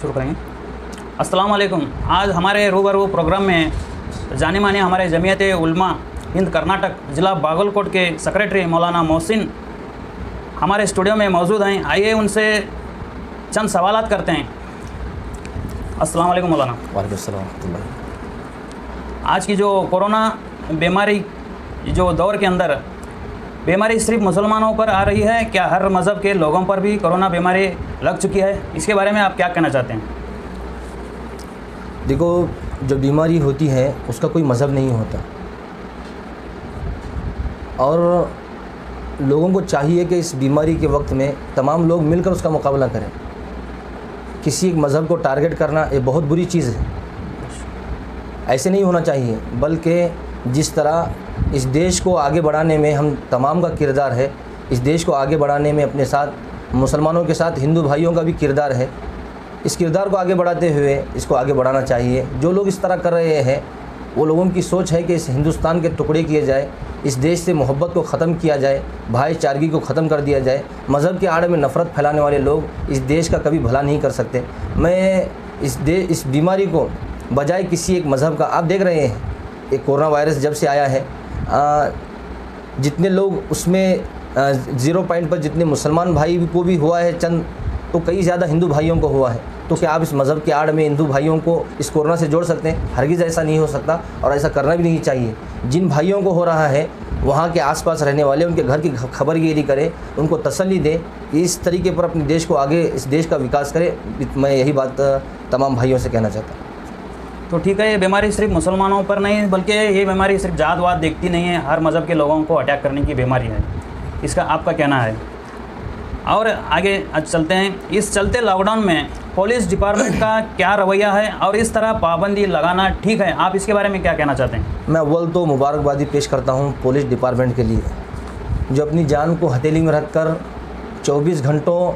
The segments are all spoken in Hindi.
शुरू करेंगे। अस्सलाम वालेकुम। आज हमारे रूबरू प्रोग्राम में जाने माने हमारे जमीयत उलमा हिंद कर्नाटक ज़िला बागलकोट के सेक्रेटरी मौलाना मोहसिन हमारे स्टूडियो में मौजूद हैं। आइए उनसे चंद सवालात करते हैं। अस्सलाम वालेकुम मौलाना। वालेकुम अस्सलाम। आज की जो कोरोना बीमारी जो दौर के अंदर बीमारी सिर्फ मुसलमानों पर आ रही है, क्या हर मज़हब के लोगों पर भी कोरोना बीमारी लग चुकी है? इसके बारे में आप क्या कहना चाहते हैं? देखो, जो बीमारी होती है उसका कोई मज़हब नहीं होता और लोगों को चाहिए कि इस बीमारी के वक्त में तमाम लोग मिलकर उसका मुकाबला करें। किसी एक मज़हब को टारगेट करना ये बहुत बुरी चीज़ है, ऐसे नहीं होना चाहिए। बल्कि जिस तरह इस देश को आगे बढ़ाने में हम तमाम का किरदार है, इस देश को आगे बढ़ाने में अपने साथ मुसलमानों के साथ हिंदू भाइयों का भी किरदार है। इस किरदार को आगे बढ़ाते हुए इसको आगे बढ़ाना चाहिए। जो लोग इस तरह कर रहे हैं वो लोगों की सोच है कि इस हिंदुस्तान के टुकड़े किए जाए, इस देश से मोहब्बत को ख़त्म किया जाए, भाईचारगी को ख़त्म कर दिया जाए। मज़हब के आड़ में नफ़रत फैलाने वाले लोग इस देश का कभी भला नहीं कर सकते। मैं इस बीमारी को बजाय किसी एक मज़हब का, आप देख रहे हैं एक कोरोना वायरस जब से आया है, जितने लोग उसमें 0 पॉइंट पर जितने मुसलमान भाई को भी हुआ है चंद, तो कई ज़्यादा हिंदू भाइयों को हुआ है। तो क्या आप इस मज़हब के आड़ में हिंदू भाइयों को इस कोरोना से जोड़ सकते हैं? हरगिज़ ऐसा नहीं हो सकता और ऐसा करना भी नहीं चाहिए। जिन भाइयों को हो रहा है वहाँ के आसपास रहने वाले उनके घर की खबरगिरी करें, उनको तसल्ली दें, इस तरीके पर अपने देश को आगे, इस देश का विकास करें। मैं यही बात तमाम भाइयों से कहना चाहता हूँ। तो ठीक है, ये बीमारी सिर्फ मुसलमानों पर नहीं बल्कि ये बीमारी सिर्फ जात वात देखती नहीं है, हर मज़हब के लोगों को अटैक करने की बीमारी है, इसका आपका कहना है? और आगे चलते हैं। इस चलते लॉकडाउन में पुलिस डिपार्टमेंट का क्या रवैया है और इस तरह पाबंदी लगाना ठीक है, आप इसके बारे में क्या कहना चाहते हैं? मैं अव्वल तो मुबारकबादी पेश करता हूँ पुलिस डिपार्टमेंट के लिए, जो अपनी जान को हथेली में रखकर 24 घंटों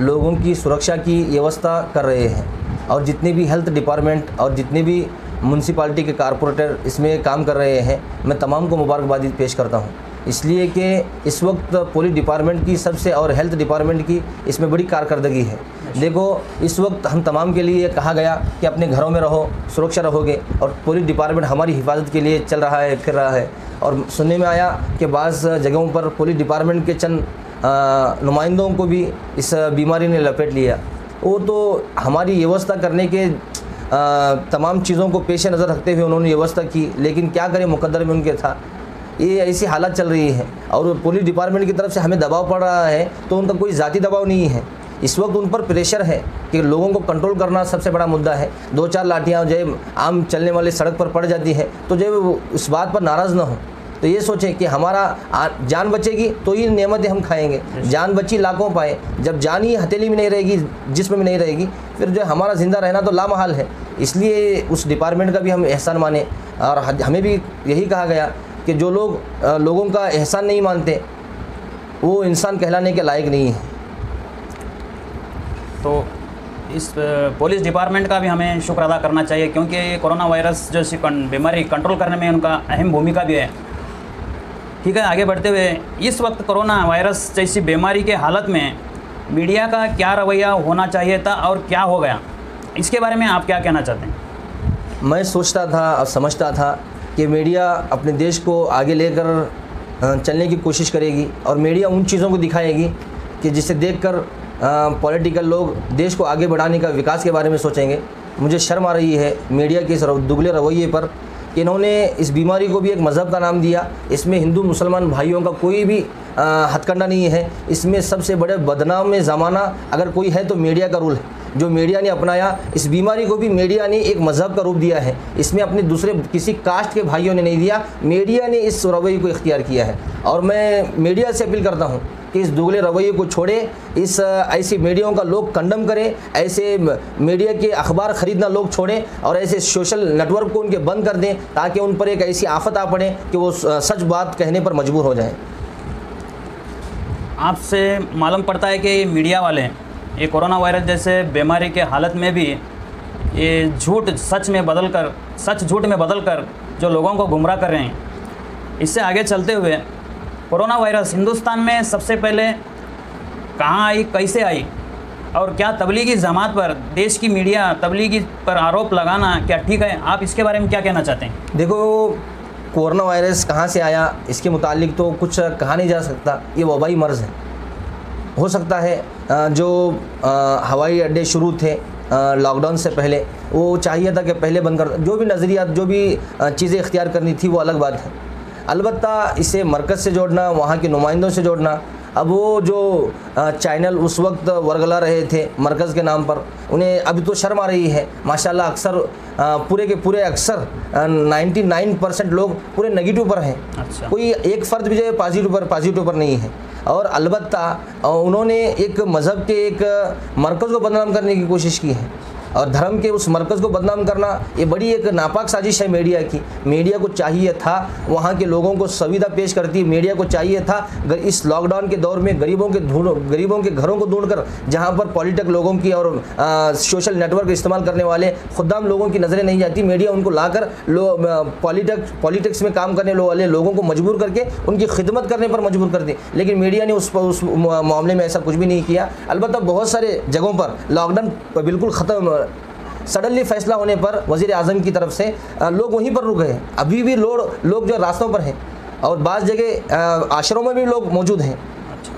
लोगों की सुरक्षा की व्यवस्था कर रहे हैं। और जितने भी हेल्थ डिपार्टमेंट और जितने भी म्यूनसिपालिटी के कारपोरेटर इसमें काम कर रहे हैं, मैं तमाम को मुबारकबादी पेश करता हूँ। इसलिए कि इस वक्त पुलिस डिपार्टमेंट की सबसे और हेल्थ डिपार्टमेंट की इसमें बड़ी कारकर्दगी है। देखो, इस वक्त हम तमाम के लिए कहा गया कि अपने घरों में रहो, सुरक्षा रहोगे, और पुलिस डिपार्टमेंट हमारी हिफाजत के लिए चल रहा है, फिर रहा है। और सुनने में आया कि बाज़ जगहों पर पुलिस डिपार्टमेंट के चंद नुमाइंदों को भी इस बीमारी ने लपेट लिया। वो तो हमारी व्यवस्था करने के तमाम चीज़ों को पेश नज़र रखते हुए उन्होंने व्यवस्था की, लेकिन क्या करें, मुकद्दर में उनके था। ये ऐसी हालत चल रही है और पुलिस डिपार्टमेंट की तरफ से हमें दबाव पड़ रहा है, तो उनका कोई ज़ाती दबाव नहीं है। इस वक्त उन पर प्रेशर है कि लोगों को कंट्रोल करना सबसे बड़ा मुद्दा है। 2-4 लाठियाँ जो आम चलने वाले सड़क पर पड़ जाती है तो जो उस बात पर नाराज़ ना हो, तो ये सोचें कि हमारा जान बचेगी तो ही नेमतें हम खाएंगे। जान बची लाखों पाए, जब जान ही हथेली में नहीं रहेगी, जिस्म में नहीं रहेगी, फिर जो हमारा ज़िंदा रहना तो लामहाल है। इसलिए उस डिपार्टमेंट का भी हम एहसान माने और हमें भी यही कहा गया कि जो लोग लोगों का एहसान नहीं मानते वो इंसान कहलाने के लायक नहीं है। तो इस पुलिस डिपार्टमेंट का भी हमें शुक्र अदा करना चाहिए, क्योंकि कोरोना वायरस जैसी बीमारी कंट्रोल करने में उनका अहम भूमिका भी है। ठीक है, आगे बढ़ते हुए, इस वक्त कोरोना वायरस जैसी बीमारी के हालत में मीडिया का क्या रवैया होना चाहिए था और क्या हो गया, इसके बारे में आप क्या कहना चाहते हैं? मैं सोचता था और समझता था कि मीडिया अपने देश को आगे लेकर चलने की कोशिश करेगी और मीडिया उन चीज़ों को दिखाएगी कि जिसे देखकर पॉलिटिकल लोग देश को आगे बढ़ाने का, विकास के बारे में सोचेंगे। मुझे शर्म आ रही है मीडिया के इस दुगले रवैये पर कि इन्होंने इस बीमारी को भी एक मज़हब का नाम दिया। इसमें हिंदू मुसलमान भाइयों का कोई भी हथकंडा नहीं है। इसमें सबसे बड़े बदनाम में ज़माना अगर कोई है तो मीडिया का रूल है, जो मीडिया ने अपनाया। इस बीमारी को भी मीडिया ने एक मज़हब का रूप दिया है। इसमें अपने दूसरे किसी कास्ट के भाइयों ने नहीं दिया, मीडिया ने इस रवैये को इख्तियार किया है। और मैं मीडिया से अपील करता हूँ कि इस दुगले रवैये को छोड़े, इस ऐसी मीडियाओं का लोग कंडम करें, ऐसे मीडिया के अखबार ख़रीदना लोग छोड़ें और ऐसे सोशल नेटवर्क को उनके बंद कर दें, ताकि उन पर एक ऐसी आफत आ पड़े कि वो सच बात कहने पर मजबूर हो जाएं। आपसे मालूम पड़ता है कि मीडिया वाले ये कोरोना वायरस जैसे बीमारी के हालत में भी ये झूठ सच में बदल कर, सच झूठ में बदल कर जो लोगों को गुमराह कर रहे हैं। इससे आगे चलते हुए, कोरोना वायरस हिंदुस्तान में सबसे पहले कहाँ आई, कैसे आई और क्या तबलीगी जमात पर देश की मीडिया तबलीगी पर आरोप लगाना क्या ठीक है? आप इसके बारे में क्या कहना चाहते हैं? देखो, कोरोना वायरस कहाँ से आया इसके मुतालिक तो कुछ कहा नहीं जा सकता। ये वबाई मर्ज़ है। हो सकता है जो हवाई अड्डे शुरू थे लॉकडाउन से पहले, वो चाहिए था कि पहले बंद कर, जो भी नज़रियात, जो भी चीज़ें इख्तियार करनी थी वो अलग बात है। अलबत्ता इसे मरकज़ से जोड़ना, वहाँ के नुमाइंदों से जोड़ना, अब वो जो चैनल उस वक्त वर्गला रहे थे मरकज़ के नाम पर, उन्हें अभी तो शर्म आ रही है। माशाल्लाह अक्सर पूरे के पूरे अक्सर 99% लोग पूरे नेगेटिव पर हैं। अच्छा। कोई एक फ़र्द भी जो है पॉजिटिव पर नहीं है। और अलबत्ता उन्होंने एक मज़हब के एक मरकज़ को बदनाम करने की कोशिश की है, और धर्म के उस मरकज़ को बदनाम करना ये बड़ी एक नापाक साजिश है मीडिया की। मीडिया को चाहिए था वहाँ के लोगों को सुविधा पेश करती, मीडिया को चाहिए था इस लॉकडाउन के दौर में गरीबों के घरों को ढूंढकर, जहाँ पर पॉलिटिक लोगों की और सोशल नेटवर्क इस्तेमाल करने वाले खुदाम लोगों की नज़रें नहीं जाती, मीडिया उनको लाकर पॉलिटिक्स में काम करने वाले लोगों को मजबूर करके उनकी खिदमत करने पर मजबूर कर दी। लेकिन मीडिया ने उस मामले में ऐसा कुछ भी नहीं किया। अलबत्ता बहुत सारे जगहों पर लॉकडाउन बिल्कुल ख़त्म सडनली फैसला होने पर वज़ीर आज़म की तरफ से लोग वहीं पर रुक गए। अभी भी लोग जो रास्तों पर हैं, और बाज़ जगह आश्रमों में भी लोग मौजूद हैं।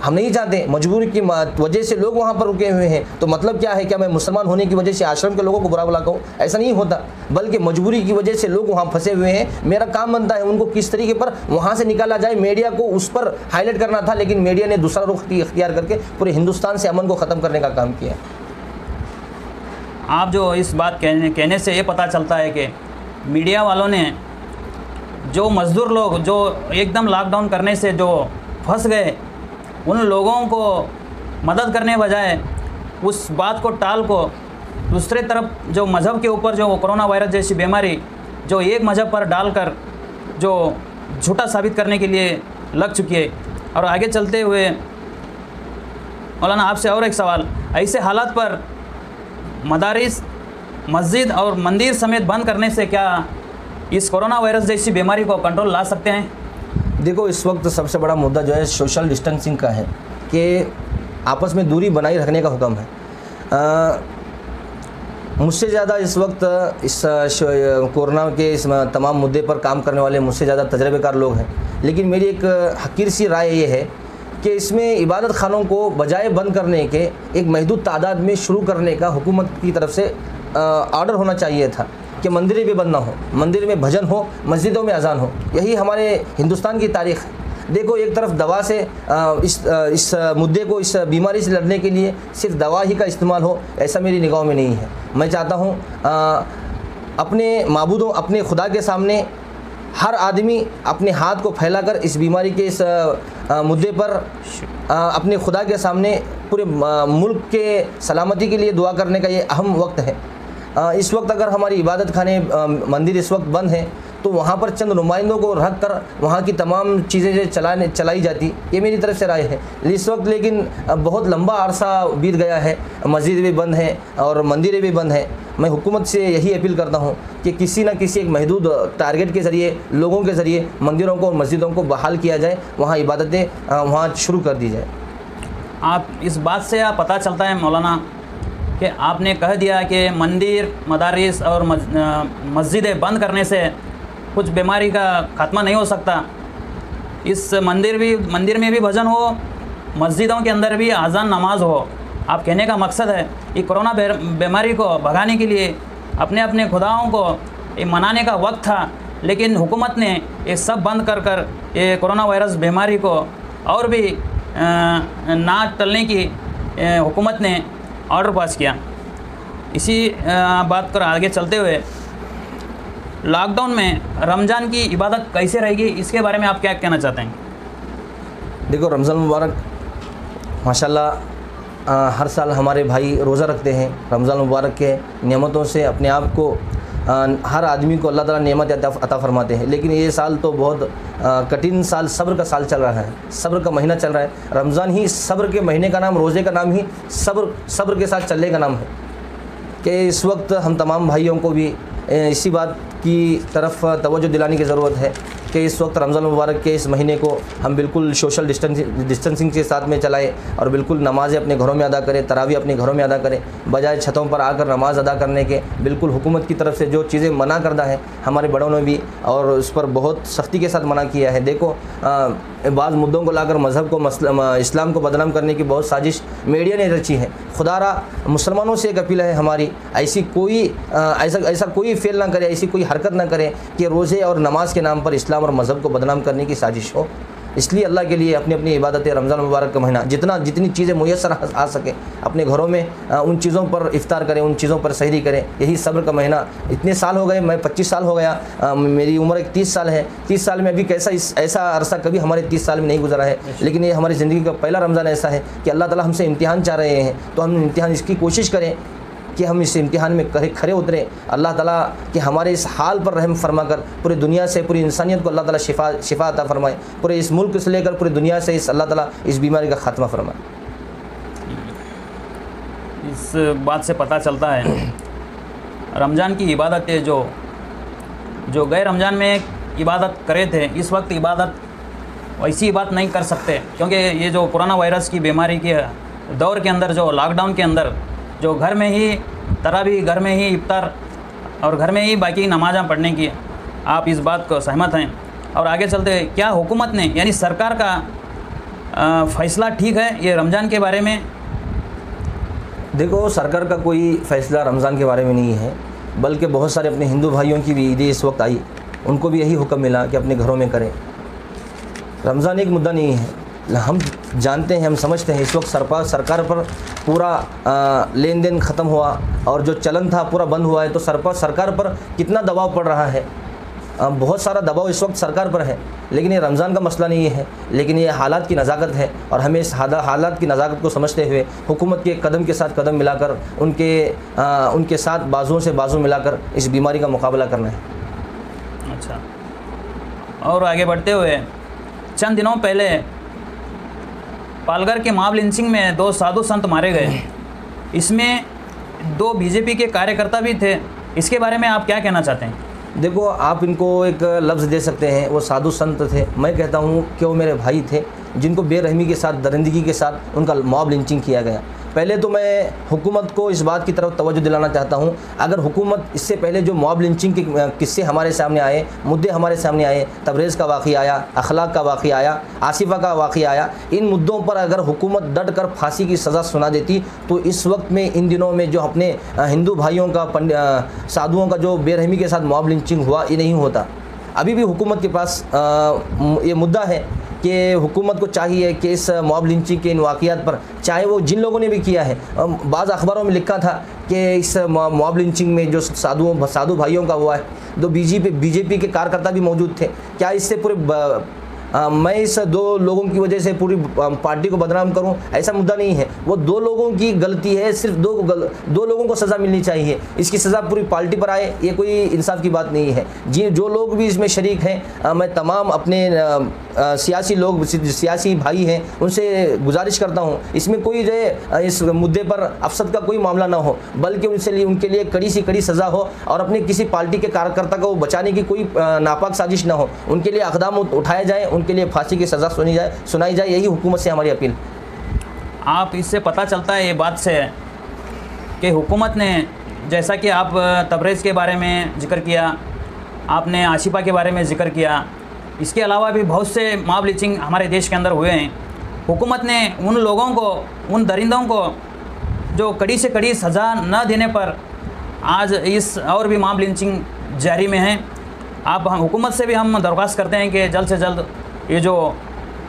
हम नहीं चाहते, मजबूरी की वजह से लोग वहाँ पर रुके हुए हैं। तो मतलब क्या है? क्या मैं मुसलमान होने की वजह से आश्रम के लोगों को बुरा भला कहूँ? ऐसा नहीं होता, बल्कि मजबूरी की वजह से लोग वहाँ फंसे हुए हैं। मेरा काम बनता है उनको किस तरीके पर वहाँ से निकाला जाए। मीडिया को उस पर हाईलाइट करना था, लेकिन मीडिया ने दूसरा रुख इख्तियार करके पूरे हिंदुस्तान से अमन को ख़त्म करने का काम किया। आप जो इस बात कहने से ये पता चलता है कि मीडिया वालों ने जो मज़दूर लोग जो एकदम लॉकडाउन करने से जो फंस गए, उन लोगों को मदद करने बजाय उस बात को टाल को दूसरे तरफ जो मज़हब के ऊपर जो कोरोना वायरस जैसी बीमारी जो एक मज़हब पर डालकर जो झूठा साबित करने के लिए लग चुकी है। और आगे चलते हुए मौलाना आपसे और एक सवाल, ऐसे हालात पर मदारिस, मस्जिद और मंदिर समेत बंद करने से क्या इस कोरोना वायरस जैसी बीमारी को कंट्रोल ला सकते हैं? देखो, इस वक्त सबसे बड़ा मुद्दा जो है सोशल डिस्टेंसिंग का है कि आपस में दूरी बनाए रखने का हुक्म है। मुझसे ज़्यादा इस वक्त इस कोरोना के इस तमाम मुद्दे पर काम करने वाले मुझसे ज़्यादा तजर्बेकार लोग हैं, लेकिन मेरी एक हकीर सी राय ये है कि इसमें इबादत खानों को बजाय बंद करने के एक महदूद तादाद में शुरू करने का हुकूमत की तरफ से ऑर्डर होना चाहिए था कि मंदिरें भी बंद ना हो, मंदिर में भजन हो, मस्जिदों में अजान हो। यही हमारे हिंदुस्तान की तारीख़ है। देखो, एक तरफ दवा से इस मुद्दे को, इस बीमारी से लड़ने के लिए सिर्फ दवा ही का इस्तेमाल हो, ऐसा मेरी निगाहों में नहीं है। मैं चाहता हूँ अपने माबूदों, अपने खुदा के सामने हर आदमी अपने हाथ को फैलाकर इस बीमारी के इस मुद्दे पर अपने खुदा के सामने पूरे मुल्क के सलामती के लिए दुआ करने का ये अहम वक्त है। इस वक्त अगर हमारी इबादत खाने, मंदिर इस वक्त बंद हैं, तो वहाँ पर चंद नुमाइंदों को रख कर वहाँ की तमाम चीज़ें चलाई जाती, ये मेरी तरफ से राय है। इस वक्त लेकिन बहुत लंबा अरसा बीत गया है, मस्जिद भी बंद हैं और मंदिरें भी बंद हैं। मैं हुकूमत से यही अपील करता हूँ कि किसी न किसी एक महदूद टारगेट के ज़रिए, लोगों के ज़रिए मंदिरों को और मस्जिदों को बहाल किया जाए, वहाँ इबादतें वहाँ शुरू कर दी जाए। आप इस बात से आप पता चलता है मौलाना कि आपने कह दिया कि मंदिर, मदारिस और मस्जिदें बंद करने से कुछ बीमारी का खात्मा नहीं हो सकता। इस मंदिर में भी भजन हो, मस्जिदों के अंदर भी अज़ान नमाज हो। आप कहने का मकसद है कि कोरोना बीमारी को भगाने के लिए अपने अपने खुदाओं को ये मनाने का वक्त था, लेकिन हुकूमत ने ये सब बंद कर ये कोरोना वायरस बीमारी को और भी ना टलने की हुकूमत ने ऑर्डर पास किया। इसी बात कर आगे चलते हुए, लॉकडाउन में रमज़ान की इबादत कैसे रहेगी, इसके बारे में आप क्या कहना चाहते हैं? देखो, रमज़ान मुबारक माशाल्लाह हर साल हमारे भाई रोज़ा रखते हैं। रमज़ान मुबारक के नेमतों से अपने आप को हर आदमी को अल्लाह ताला नेमत अता फरमाते हैं। लेकिन ये साल तो बहुत कठिन साल, सब्र का साल चल रहा है, सब्र का महीना चल रहा है। रमज़ान ही सब्र के महीने का नाम, रोज़े का नाम ही सब्र के साथ चलने का नाम है। कि इस वक्त हम तमाम भाइयों को भी इसी बात की तरफ तवज्जो दिलाने की ज़रूरत है कि इस वक्त रमज़ान मुबारक के इस महीने को हम बिल्कुल सोशल डिस्टेंसिंग के साथ में चलाएं और बिल्कुल नमाज़ें अपने घरों में अदा करें, तरावी अपने घरों में अदा करें, बजाय छतों पर आकर नमाज़ अदा करने के। बिल्कुल हुकूमत की तरफ से जो चीज़ें मना करदा है हमारे बड़ों ने भी और उस पर बहुत सख्ती के साथ मना किया है। देखो बाज़ मुद्दों को लाकर मज़हब को इस्लाम को बदनाम करने की बहुत साजिश मीडिया ने रची है। खुदारा मुसलमानों से एक अपील है हमारी, ऐसी कोई ऐसा कोई फेल ना करे, ऐसी कोई हरकत ना करे कि रोज़े और नमाज के नाम पर इस्लाम और मज़हब को बदनाम करने की साजिश हो। इसलिए अल्लाह के लिए अपनी अपनी इबादतें, रमज़ान मुबारक का महीना जितनी चीज़ें मुयस्सर आ सके अपने घरों में उन चीज़ों पर इफ्तार करें, उन चीज़ों पर सहरी करें। यही सब्र का महीना। इतने साल हो गए, मैं 25 साल हो गया, मेरी उम्र 30 साल है। 30 साल में अभी ऐसा अरसा कभी हमारे 30 साल में नहीं गुजरा है, लेकिन ये हमारी ज़िंदगी का पहला रमज़ान ऐसा है कि अल्लाह ताला हमसे इम्तिहान चाह रहे हैं, तो हम इम्तिहान इसकी कोशिश करें कि हम इस इम्तिहान में खरे उतरें। अल्लाह ताला कि हमारे इस हाल पर रहम फरमा कर पूरी दुनिया से, पूरी इंसानियत को अल्लाह ताला शिफा अता फरमाए। पूरे इस मुल्क से लेकर पूरी दुनिया से अल्लाह ताला इस बीमारी का ख़ात्मा फरमाए। इस बात से पता चलता है रमज़ान की इबादतें जो गए रमज़ान में इबादत करे थे, इस वक्त इबादत वैसी इबादत नहीं कर सकते, क्योंकि ये जो कोरोना वायरस की बीमारी के दौर के अंदर, जो लॉकडाउन के अंदर, जो घर में ही तरावी, घर में ही इफ्तार और घर में ही बाकी नमाज़ां पढ़ने की, आप इस बात को सहमत हैं? और आगे चलते क्या हुकूमत ने यानी सरकार का फ़ैसला ठीक है ये रमज़ान के बारे में? देखो, सरकार का कोई फ़ैसला रमज़ान के बारे में नहीं है, बल्कि बहुत सारे अपने हिंदू भाइयों की भी ईदें इस वक्त आई, उनको भी यही हुक्म मिला कि अपने घरों में करें। रमज़ान एक मुद्दा नहीं है, हम जानते हैं, हम समझते हैं इस वक्त सरकार पर पूरा लेन देन ख़त्म हुआ और जो चलन था पूरा बंद हुआ है, तो सरकार पर कितना दबाव पड़ रहा है। बहुत सारा दबाव इस वक्त सरकार पर है, लेकिन ये रमज़ान का मसला नहीं है, लेकिन ये हालात की नज़ाकत है और हमें इस हालात की नज़ाकत को समझते हुए हुकूमत के कदम के साथ कदम मिलाकर उनके साथ बाजुओं से बाजू मिलाकर इस बीमारी का मुकाबला करना है। अच्छा, और आगे बढ़ते हुए चंद दिनों पहले पालघर के मॉब लिंचिंग में 2 साधु संत मारे गए, इसमें 2 बीजेपी के कार्यकर्ता भी थे, इसके बारे में आप क्या कहना चाहते हैं? देखो, आप इनको एक लफ्ज़ दे सकते हैं, वो साधु संत थे। मैं कहता हूँ कि वो मेरे भाई थे जिनको बेरहमी के साथ, दरिंदगी के साथ उनका मॉब लिंचिंग किया गया। पहले तो मैं हुकूमत को इस बात की तरफ तवज्जो दिलाना चाहता हूँ, अगर हुकूमत इससे पहले जो मॉब लिंचिंग के किस्से हमारे सामने आए, मुद्दे हमारे सामने आए, तबरेज़ का वाक़या आया, अखलाक का वाक़या आया, आसिफा का वाक़या आया, इन मुद्दों पर अगर हुकूमत डट कर फांसी की सज़ा सुना देती तो इस वक्त में, इन दिनों में जो अपने हिंदू भाइयों का, साधुओं का जो बेरहमी के साथ मॉब लिंचिंग हुआ, ये नहीं होता। अभी भी हुकूमत के पास ये मुद्दा है कि हुकूमत को चाहिए कि इस मॉब लिंचिंग के इन वाक़यात पर, चाहे वो जिन लोगों ने भी किया है, बाज़ अखबारों में लिखा था कि इस मॉब लिंचिंग में जो साधु भाइयों का हुआ है, 2 बीजेपी के कार्यकर्ता भी मौजूद थे। क्या इससे पूरे मैं इस 2 लोगों की वजह से पूरी पार्टी को बदनाम करूं? ऐसा मुद्दा नहीं है। वो 2 लोगों की गलती है, सिर्फ 2 लोगों को सज़ा मिलनी चाहिए, इसकी सज़ा पूरी पार्टी पर आए, ये कोई इंसाफ की बात नहीं है। जो लोग भी इसमें शरीक हैं, मैं तमाम अपने सियासी भाई हैं उनसे गुजारिश करता हूँ, इसमें कोई जो है इस मुद्दे पर अफसद का कोई मामला ना हो, बल्कि उनके लिए कड़ी से कड़ी सज़ा हो और अपने किसी पार्टी के कार्यकर्ता को बचाने की कोई नापाक साजिश ना हो, उनके लिए अक़दाम उठाए जाए, उनके लिए फांसी की सज़ा सुनाई जाए। यही हुकूमत से हमारी अपील। आप इससे पता चलता है ये बात से कि हुकूमत ने, जैसा कि आप तबरेज़ के बारे में जिक्र किया, आपने आशिफा के बारे में जिक्र किया, इसके अलावा भी बहुत से मॉब लिंचिंग हमारे देश के अंदर हुए हैं। हुकूमत ने उन लोगों को, उन दरिंदों को जो कड़ी से कड़ी सज़ा न देने पर आज इस और भी मॉब लिंचिंग जारी में है। आप हुकूमत से भी हम दरख्वास्त करते हैं कि जल्द से जल्द ये जो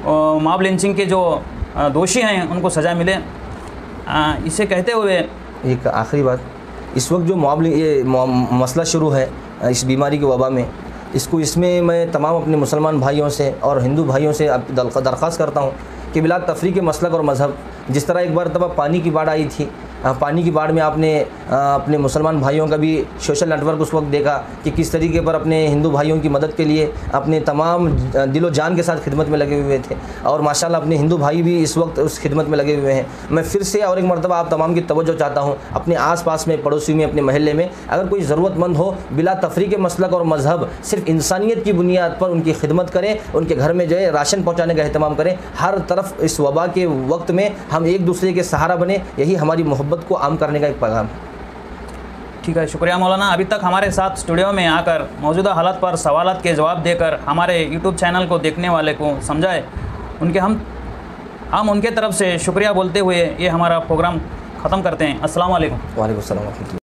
मॉब लिंचिंग के जो दोषी हैं उनको सज़ा मिले। इसे कहते हुए एक आखिरी बात, इस वक्त जो ये मसला शुरू है इस बीमारी के वबा में, इसमें मैं तमाम अपने मुसलमान भाइयों से और हिंदू भाइयों से दरख्वास्त करता हूँ कि बिला तफरीक़ मसलक और मज़हब, जिस तरह एक बार तब पानी की बाढ़ आई थी, पानी की बाढ़ में आपने अपने मुसलमान भाइयों का भी सोशल नेटवर्क उस वक्त देखा कि किस तरीके पर अपने हिंदू भाइयों की मदद के लिए अपने तमाम दिलो जान के साथ खिदमत में लगे हुए थे, और माशाल्लाह अपने हिंदू भाई भी इस वक्त उस खिदमत में लगे हुए हैं। मैं फिर से और एक मरतबा आप तमाम की तवज्जो चाहता हूँ, अपने आस-पास में, पड़ोसी में, अपने महल्ले में अगर कोई ज़रूरतमंद हो, बिला तफरीक मसलक और मज़हब, सिर्फ इंसानियत की बुनियाद पर उनकी खिदमत करें, उनके घर में जो है राशन पहुँचाने का एहतमाम करें। हर तरफ इस वबा के वक्त में हम एक दूसरे के सहारा बने, यही हमारी मोहब्बत को आम करने का एक पैगाम है। ठीक है, शुक्रिया मौलाना। अभी तक हमारे साथ स्टूडियो में आकर मौजूदा हालात पर सवालात के जवाब देकर हमारे यूट्यूब चैनल को देखने वाले को समझाए, हम उनके तरफ से शुक्रिया बोलते हुए ये हमारा प्रोग्राम ख़त्म करते हैं। अस्सलाम वालेकुम। वालेकुम सलाम।